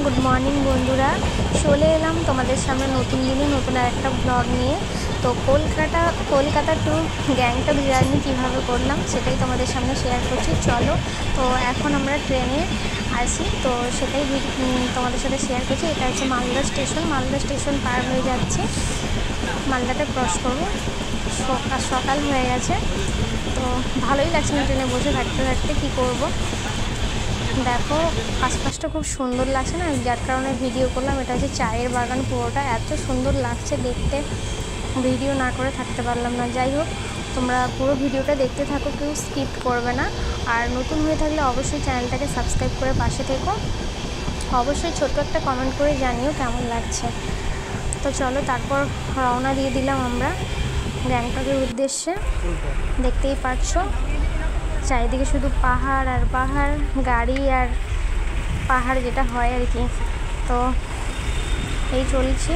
Good morning বন্ধুরা, চলে এলাম তোমাদের সামনে নতুন দিনে নতুন একটা ব্লগ নিয়ে। তো কলকাতা টু গ্যাংটক জার্নি কীভাবে করলাম সেটাই তোমাদের সামনে শেয়ার করছি। চলো, তো এখন আমরা ট্রেনে আছি, তো সেটাই তোমাদের সাথে শেয়ার করছি। এটা হচ্ছে মালদা স্টেশন পার হয়ে যাচ্ছে, মালদাটা ক্রস করবো। সকাল হয়ে গেছে, তো ভালোই লাগছে না ট্রেনে বসে থাকতে থাকতে। কী করব, দেখো আশপাশটা খুব সুন্দর লাগছে না, যার কারণে ভিডিও করলাম। এটা হচ্ছে চায়ের বাগান, পুরোটা এত সুন্দর লাগছে দেখতে, ভিডিও না করে থাকতে পারলাম না। যাই হোক, তোমরা পুরো ভিডিওটা দেখতে থাকো, কেউ স্কিপ করবে না। আর নতুন হয়ে থাকলে অবশ্যই চ্যানেলটাকে সাবস্ক্রাইব করে পাশে থেকো। অবশ্যই ছোট্ট একটা কমেন্ট করে জানিও কেমন লাগছে। তো চলো, তারপর রওনা দিয়ে দিলাম আমরা গ্যাংটকের উদ্দেশ্যে। দেখতেই পাচ্ছ চারিদিকে শুধু পাহাড় আর পাহাড়, গাড়ি আর পাহাড়, যেটা হয় আর কি। তো এই চলছে,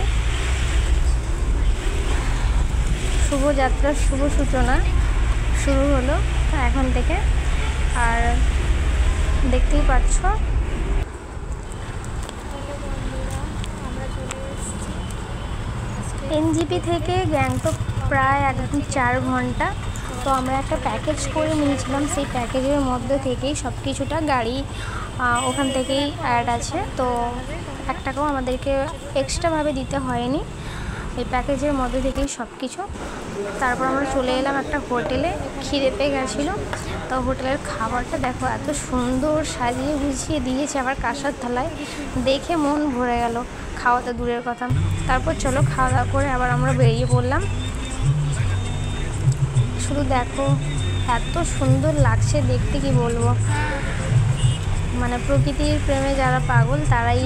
শুভযাত্রার শুভ সূচনা শুরু হলো এখন থেকে। আর দেখতেই পাচ্ছ এনজিপি থেকে গ্যাংটক প্রায় একদম 4 ঘন্টা। তো আমরা একটা প্যাকেজ করে নিয়েছিলাম, সেই প্যাকেজের মধ্যে থেকেই সব কিছুটা, গাড়ি ওখান থেকেই অ্যাড আছে। তো 1 টাকাও আমাদেরকে এক্সট্রাভাবে দিতে হয়নি, এই প্যাকেজের মধ্যে থেকেই সব কিছু। তারপর আমরা চলে এলাম একটা হোটেলে, খিদে পেয়ে গেছিলো। তো হোটেলের খাবারটা দেখো এত সুন্দর সাজিয়ে গুছিয়ে দিয়েছে, আবার কাঁসার থালায়, দেখে মন ভরে গেল। খাওয়া তো দূরের কথা। তারপর চলো, খাওয়া দাওয়া করে আবার আমরা বেরিয়ে পড়লাম। শুধু দেখো এত সুন্দর লাগছে দেখতে, কি বলবো। মানে প্রকৃতির প্রেমে যারা পাগল তারাই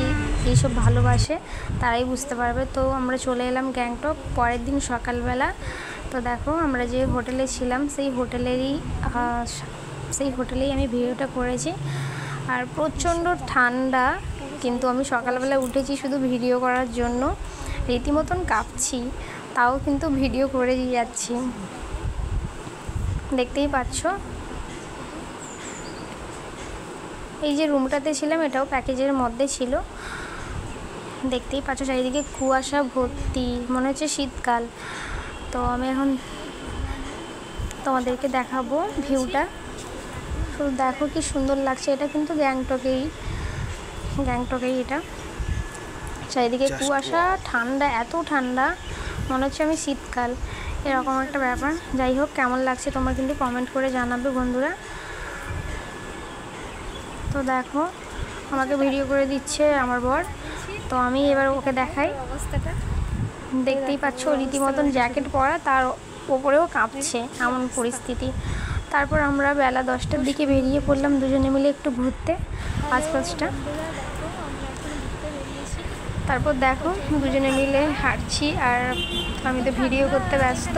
এইসব ভালোবাসে, তারাই বুঝতে পারবে। তো আমরা চলে এলাম গ্যাংটক পরের দিন সকালবেলা। তো দেখো আমরা যে হোটেলে ছিলাম সেই হোটেলেই আমি ভিডিওটা করেছি। আর প্রচণ্ড ঠান্ডা, কিন্তু আমি সকালবেলা উঠেছি শুধু ভিডিও করার জন্য, রীতিমতন কাঁপছি, তাও কিন্তু ভিডিও করে যাচ্ছি। দেখতেই পাচ্ছ এই যে রুমটাতে ছিলাম, এটাও প্যাকেজের মধ্যে ছিল। দেখতেই পাচ্ছ চারিদিকে কুয়াশা ভর্তি, মনে হচ্ছে শীতকাল। তো আমি এখন তোমাদেরকে দেখাবো ভিউটা, শুধু দেখো কি সুন্দর লাগছে। এটা কিন্তু গ্যাংটকেই এটা। চারিদিকে কুয়াশা, ঠান্ডা, এত ঠান্ডা মনে হচ্ছে আমি শীতকাল, এরকম একটা ব্যাপার। যাই হোক, কেমন লাগছে তোমরা কিন্তু কমেন্ট করে জানাবে বন্ধুরা। তো দেখো আমাকে ভিডিও করে দিচ্ছে আমার বর, তো আমি এবার ওকে দেখাই অবস্থাটা। দেখতেই পাচ্ছ রীতিমতন জ্যাকেট পরা, তার ওপরেও কাঁপছে, এমন পরিস্থিতি। তারপর আমরা বেলা 10টার দিকে বেরিয়ে পড়লাম দুজনে মিলে একটু ঘুরতে আশপাশটা। তারপর দেখো দুজনে মিলে হাঁটছি, আর আমি তো ভিডিও করতে ব্যস্ত।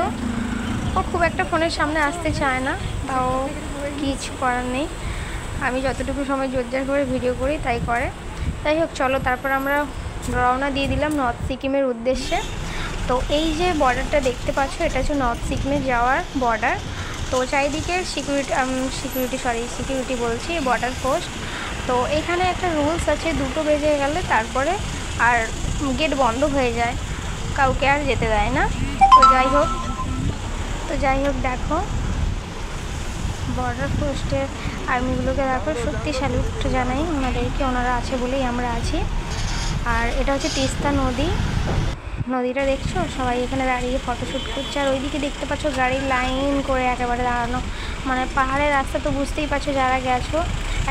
ও খুব একটা ফোনের সামনে আসতে চায় না, তাও কিছু করার নেই, আমি যতটুকু সময় জোরজার করে ভিডিও করি তাই করে। যাই হোক, চলো তারপর আমরা রওনা দিয়ে দিলাম নর্থ সিকিমের উদ্দেশ্যে। তো এই যে বর্ডারটা দেখতে পাচ্ছ, এটা হচ্ছে নর্থ সিকিমে যাওয়ার বর্ডার। তো চারিদিকে সিকিউরিটি বলছি, বর্ডার পোস্ট। তো এখানে একটা রুলস আছে, 2টো বেজে গেলে তারপরে আর গেট বন্ধ হয়ে যায়, কাউকে আর যেতে দেয় না। তো যাই হোক দেখো বর্ডার পোস্টের আর্মিগুলোকে দেখো, সত্যি স্যালুট জানাই ওনাদেরকে, ওনারা আছে বলেই আমরা আছি। আর এটা হচ্ছে তিস্তা নদীটা দেখছো, সবাই এখানে দাঁড়িয়ে ফটোশ্যুট করছে। আর ওইদিকে দেখতে পাচ্ছ গাড়ির লাইন করে একেবারে দাঁড়ানো, মানে পাহাড়ের রাস্তা তো বুঝতেই পারছো যারা গেছো,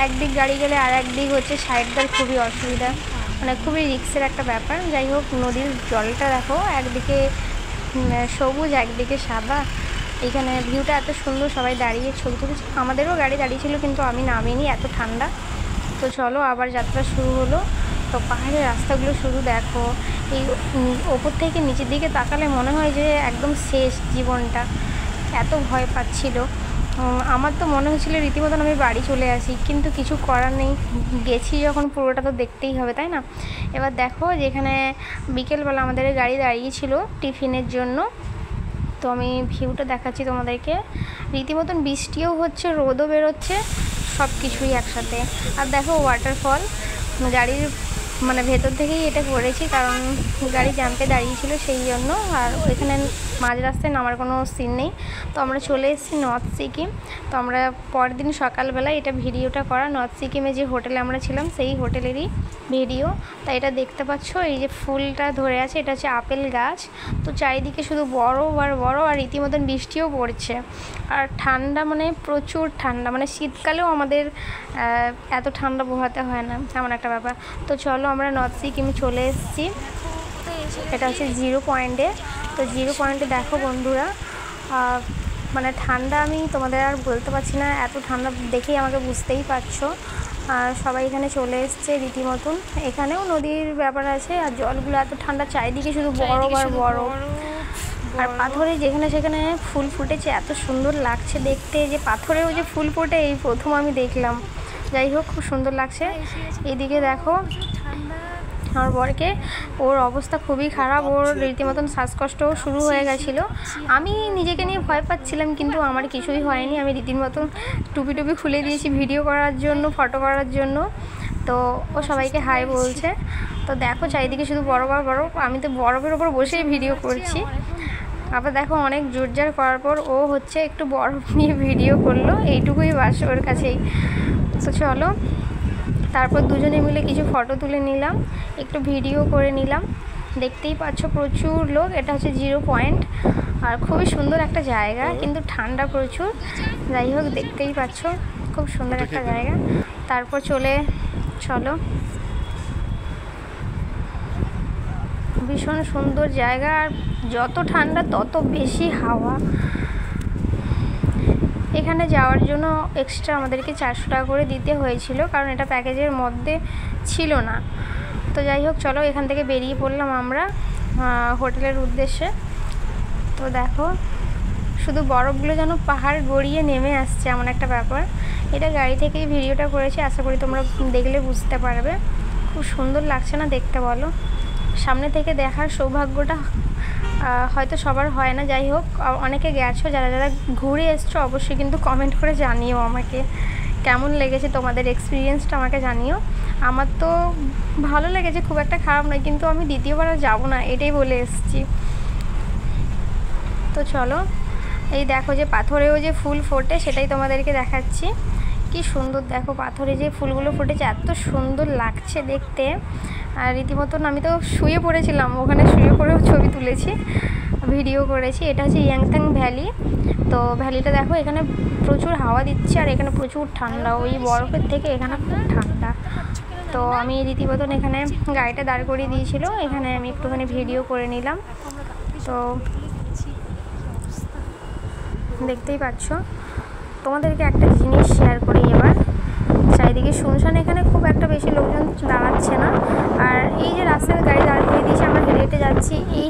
একদিক গাড়ি গেলে আর একদিক হচ্ছে সাইড দেওয়ার খুবই অসুবিধা, মানে খুবই রিস্কের একটা ব্যাপার। যাই হোক, নদীর জলটা দেখো, একদিকে সবুজ একদিকে সাদা, এখানে ভিউটা এত সুন্দর, সবাই দাঁড়িয়ে ছবি তুলছে। আমাদেরও গাড়ি দাঁড়িয়েছিল, কিন্তু আমি নামিনি, এত ঠান্ডা। তো চলো আবার যাত্রা শুরু হলো। তো পাহাড়ের রাস্তাগুলো শুধু দেখো, এই ওপর থেকে নিচের দিকে তাকালে মনে হয় যে একদম শেষ জীবনটা, এত ভয় পাচ্ছিল। আমার তো মনে হচ্ছিল রীতিমতন আমি বাড়ি চলে আসি, কিন্তু কিছু করার নেই, গেছি যখন পুরোটা তো দেখতেই হবে, তাই না। এবার দেখো যেখানে বিকেলবেলা আমাদের গাড়ি দাঁড়িয়েছিল টিফিনের জন্য, তো আমি ভিউটা দেখাচ্ছি তোমাদেরকে। রীতিমতন বৃষ্টিও হচ্ছে, রোদও বেরোচ্ছে, সব কিছুই একসাথে। আর দেখো ওয়াটারফল, গাড়ির মানে ভেতর থেকেই এটা করেছি, কারণ গাড়ি জ্যাম্পে দাঁড়িয়েছিল সেই জন্য। আর ওইখানে মাঝ রাস্তায় নামার কোনো সিন নেই। তো আমরা চলে এসেছি নর্থ সিকিম। তো আমরা পরের দিন সকালবেলা এটা ভিডিওটা করা, নর্থ সিকিমে যে হোটেলে আমরা ছিলাম সেই হোটেলেরই ভিডিও। তাই এটা দেখতে পাচ্ছ, এই যে ফুলটা ধরে আছে এটা হচ্ছে আপেল গাছ। তো চারিদিকে শুধু বরফ আর বরফ, আর রীতিমতন বৃষ্টিও পড়ছে। আর ঠান্ডা, মানে প্রচুর ঠান্ডা, মানে শীতকালেও আমাদের এত ঠান্ডা পোহাতে হয় না, এমন একটা ব্যাপার। তো চলো আমরা নর্থ সিকিমে চলে এসেছি। এটা হচ্ছে 0 পয়েন্টে। তো 0 পয়েন্টে দেখো বন্ধুরা, মানে ঠান্ডা আমি তোমাদের আর বলতে পারছি না, এত ঠান্ডা দেখেই আমাকে বুঝতেই পারছো। আর সবাই এখানে চলে এসছে রীতিমতন। এখানেও নদীর ব্যাপার আছে, আর জলগুলো এত ঠান্ডা, চারিদিকে শুধু বরফ আর বরফ। আর পাথরে যেখানে সেখানে ফুল ফুটেছে, এত সুন্দর লাগছে দেখতে। যে পাথরেও যে ফুল ফোটে এই প্রথম আমি দেখলাম। যাই হোক, খুব সুন্দর লাগছে। এইদিকে দেখো আমার বরকে, ওর অবস্থা খুবই খারাপ, ওর রীতিমতন শ্বাসকষ্টও শুরু হয়ে গেছিলো। আমি নিজেকে নিয়ে ভয় পাচ্ছিলাম, কিন্তু আমার কিছুই হয়নি। আমি রীতিমতন টুপি টুপি খুলে দিয়েছি ভিডিও করার জন্য, ফটো করার জন্য। তো ও সবাইকে হাই বলছে। তো দেখো চারিদিকে শুধু বরফ আর বরফ, আমি তো বরফের ওপর বসেই ভিডিও করছি। আবার দেখো অনেক জোরজার করার পর ও হচ্ছে একটু বরফ নিয়ে ভিডিও করলো, এইটুকুই বাস ওর কাছেই। তো চলো, তারপর দুজনে মিলে কিছু ফটো তুলে নিলাম, একটু ভিডিও করে নিলাম। দেখতেই পাচ্ছ প্রচুর লোক। এটা হচ্ছে 0 পয়েন্ট, আর খুবই সুন্দর একটা জায়গা, কিন্তু ঠান্ডা প্রচুর। যাই হোক, দেখতেই পাচ্ছ খুব সুন্দর একটা জায়গা। তারপর চলো, ভীষণ সুন্দর জায়গা, আর যত ঠান্ডা তত বেশি হাওয়া। এখানে যাওয়ার জন্য এক্সট্রা আমাদেরকে 400 টাকা করে দিতে হয়েছিল, কারণ এটা প্যাকেজের মধ্যে ছিল না। তো যাই হোক, চলো এখান থেকে বেরিয়ে পড়লাম আমরা হোটেলের উদ্দেশ্যে। তো দেখো শুধু বরফগুলো যেন পাহাড় গড়িয়ে নেমে আসছে, এমন একটা ব্যাপার। এটা গাড়ি থেকেই ভিডিওটা করেছি, আশা করি তোমরা দেখলে বুঝতে পারবে। খুব সুন্দর লাগছে না দেখতে, বলো? সামনে থেকে দেখার সৌভাগ্যটা হয়তো সবার হয় না। যাই হোক, অনেকে গেছো, যারা যারা ঘুরে এসছো অবশ্যই কিন্তু কমেন্ট করে জানিও আমাকে কেমন লেগেছে, তোমাদের এক্সপিরিয়েন্সটা আমাকে জানিও। আমার তো ভালো লেগেছে, খুব একটা খারাপ নয়, কিন্তু আমি দ্বিতীয়বার আর যাবো না, এটাই বলে এসেছি। তো চলো, এই দেখো যে পাথরেও যে ফুল ফোটে সেটাই তোমাদেরকে দেখাচ্ছি। কি সুন্দর দেখো, পাথরে যে ফুলগুলো ফুটেছে এত সুন্দর লাগছে দেখতে। আর রীতিমতন আমি তো শুয়ে পড়েছিলাম, ওখানে শুয়ে পড়েও ছবি তুলেছি, ভিডিও করেছি। এটা হচ্ছে ইয়াংথাং ভ্যালি। তো ভ্যালিটা দেখো, এখানে প্রচুর হাওয়া দিচ্ছে, আর এখানে প্রচুর ঠান্ডা, ওই বরফের থেকে এখানে খুব ঠান্ডা। তো আমি রীতিমতন এখানে গাড়িটা দাঁড় করিয়ে দিয়েছিল, এখানে আমি একটুখানি ভিডিও করে নিলাম। তো দেখতেই পাচ্ছ। তোমাদেরকে একটা জিনিস শেয়ার করি এবার। চারিদিকে শুনশান, এখানে খুব একটা বেশি লোকজন দাঁড়াচ্ছে না। আর এই যে রাস্তায় গাড়ি দাঁড় করিয়ে দিয়েছে, আমরা হেঁটে হেঁটে যাচ্ছি, এই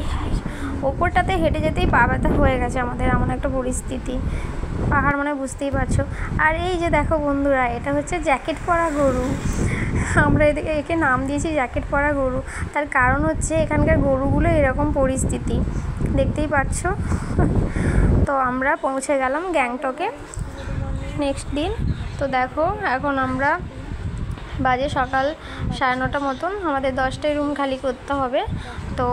ওপরটাতে হেঁটে যেতেই পা ব্যথা হয়ে গেছে আমাদের, এমন একটা পরিস্থিতি। পাহাড় মানে বুঝতেই পারছো। আর এই যে দেখো বন্ধুরা, এটা হচ্ছে জ্যাকেট পরা গরু। আমরা একে নাম দিয়েছি জ্যাকেট পরা গরু। তার কারণ হচ্ছে এখানকার গরুগুলো এরকম পরিস্থিতি, দেখতেই পাচ্ছ। তো আমরা পৌঁছে গেলাম গ্যাংটকে নেক্সট দিন। তো দেখো এখন আমরা বাজে সকাল 9:30 মতন, আমাদের 10টায় রুম খালি করতে হবে। তো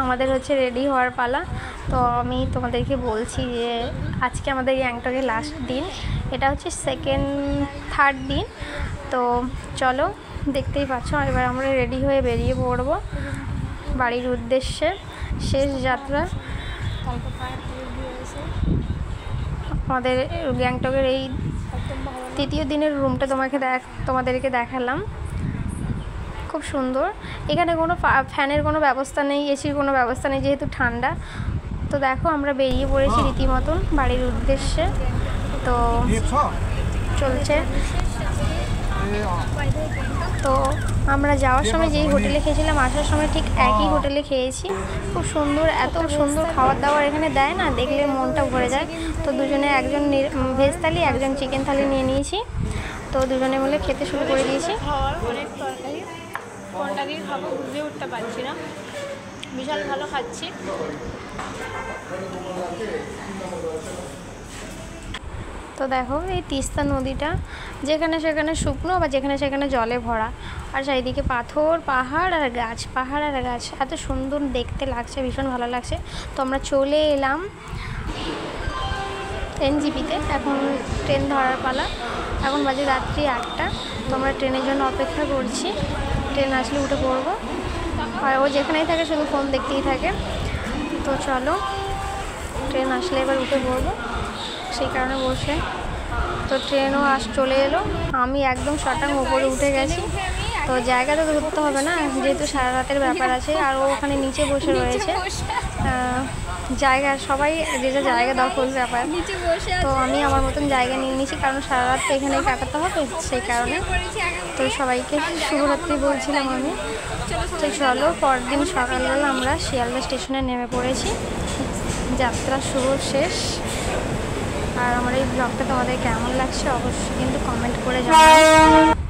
আমাদের হচ্ছে রেডি হওয়ার পালা। তো আমি তোমাদেরকে বলছি যে আজকে আমাদের গ্যাংটকের লাস্ট দিন, এটা হচ্ছে থার্ড দিন। তো চলো, দেখতেই পাচ্ছ, এবার আমরা রেডি হয়ে বেরিয়ে পড়বো বাড়ির উদ্দেশ্যে। শেষ যাত্রা আমাদের গ্যাংটকের। এই তৃতীয় দিনের রুমটা তোমাদেরকে দেখালাম, খুব সুন্দর। এখানে কোনো ফ্যানের কোনো ব্যবস্থা নেই, এসির কোনো ব্যবস্থা নেই, যেহেতু ঠান্ডা। তো দেখো আমরা বেরিয়ে পড়েছি রীতিমতন বাড়ির উদ্দেশ্যে। তো চলছে। তো আমরা যাওয়ার সময় যেই হোটেলে খেয়েছিলাম, আসার সময় ঠিক একই হোটেলে খেয়েছি। খুব সুন্দর, এত সুন্দর খাবার দাবার এখানে দেয় না, দেখলে মনটা ভরে যায়। তো দুজনে, একজন ভেজ থালি, একজন চিকেন থালি নিয়ে নিয়েছি। তো দুজনে মিলে খেতে শুরু করে দিয়েছি। অনেক তরকারি, কোনটা দিয়ে খাবো বুঝে উঠতে পারছি না, বিশাল ভালো খাচ্ছি। তো দেখো এই তিস্তা নদীটা যেখানে সেখানে শুকনো, বা যেখানে সেখানে জলে ভরা, আর চারিদিকে পাথর, পাহাড় আর গাছ, পাহাড় আর গাছ, এত সুন্দর দেখতে লাগছে, ভীষণ ভালো লাগছে। তো আমরা চলে এলাম এনজিপিতে, এখন ট্রেন ধরার পালা। এখন বাজে রাত্রি 8টা। তো আমরা ট্রেনের জন্য অপেক্ষা করছি, ট্রেন আসলে উঠে পড়বো। আর ও যেখানেই থাকে শুধু ফোন দেখতেই থাকে। তো চলো, ট্রেন আসলে এবার উঠে পড়বো, সেই কারণে বসে। তো ট্রেনও চলে এলো, আমি একদম শটাং ওপরে উঠে গেছি। তো জায়গা তো ধরতে হবে না, যেহেতু সারা রাতের ব্যাপার আছে। আর ও ওখানে নিচে বসে রয়েছে, জায়গা সবাই যে যা জায়গা দখল ব্যাপার। তো আমি আমার মতন জায়গা নিয়ে নিয়েছি, কারণ সারা রাত তো এখানেই কাটাতে হবে, সেই কারণে। তো সবাইকে শুভরাত্রি বলছিলাম আমি। তো চলো, পরদিন সকালবেলা আমরা শিয়ালদা স্টেশনে নেমে পড়েছি। যাত্রা শুভ শেষ। আর আমার এই ব্লগটা তোমাদের কেমন লাগছে অবশ্যই কিন্তু কমেন্ট করে জানাও।